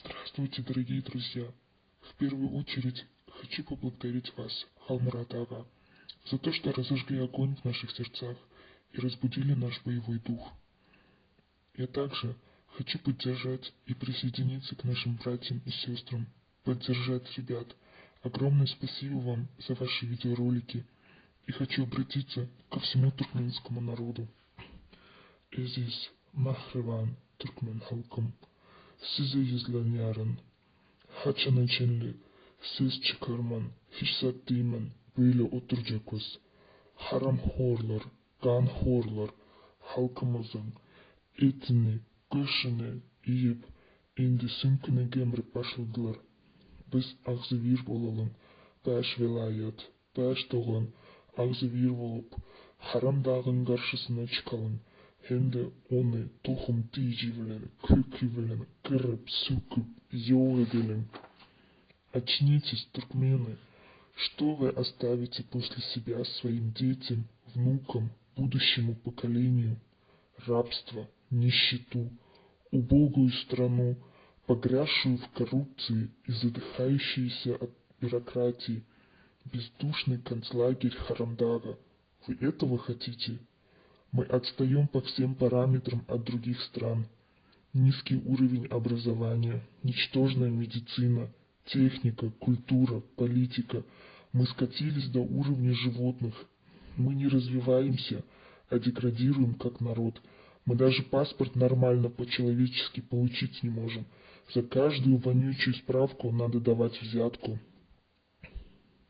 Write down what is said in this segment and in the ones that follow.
Здравствуйте, дорогие друзья! В первую очередь хочу поблагодарить вас, Халмурат Ага, за то, что разожгли огонь в наших сердцах и разбудили наш боевой дух. Я также хочу поддержать и присоединиться к нашим братьям и сестрам, поддержать ребят. Огромное спасибо вам за ваши видеоролики и хочу обратиться ко всему туркменскому народу. Aziz, Mahrevan, Türkmen halkım, size yüzden yarın, Haçanın Çinli, siz çıkarman, hissettiğimin böyle oturacağız. Haramhorlar, kanhorlar, halkımızın etini, göğsünü yiyip, indi sünküne gemirip başladılar. Biz ağzı bir olalım, baş velayet, baş doğan, ağzı bir olup, haram dağın karşısına çıkalım. Hem de onu tohum tici bilen, kökü bilen, kırıp, söküp, yok edelim. Очнитесь, туркмены! Что вы оставите после себя своим детям, внукам, будущему поколению? Рабство, нищету, убогую страну, погрязшую в коррупции и задыхающуюся от бюрократии, бездушный концлагерь Харамдага. Вы этого хотите? Мы отстаем по всем параметрам от других стран. Низкий уровень образования, ничтожная медицина, техника, культура, политика. Мы скатились до уровня животных. Мы не развиваемся, а деградируем как народ. Мы даже паспорт нормально по-человечески получить не можем. За каждую вонючую справку надо давать взятку.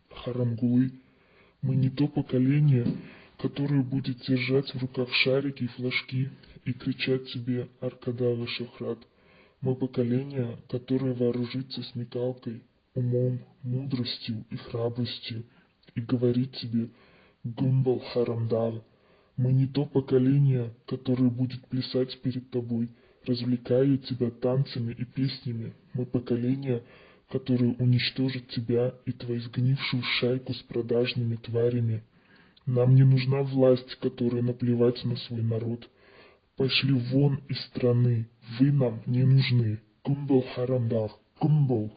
Харамгулы, мы не то поколение, которое будет держать в руках шарики и флажки и кричать тебе «Аркадава Шахрат». Мы поколение, которое вооружится смекалкой, умом, мудростью и храбростью и говорит тебе «Гумбал Харамдав». Мы не то поколение, которое будет плясать перед тобой, развлекая тебя танцами и песнями. Мы поколение, которое уничтожит тебя и твою сгнившую шайку с продажными тварями. Нам не нужна власть, которая наплевать на свой народ. Пошли вон из страны, вы нам не нужны. Кумбал Харамдах, кумбал.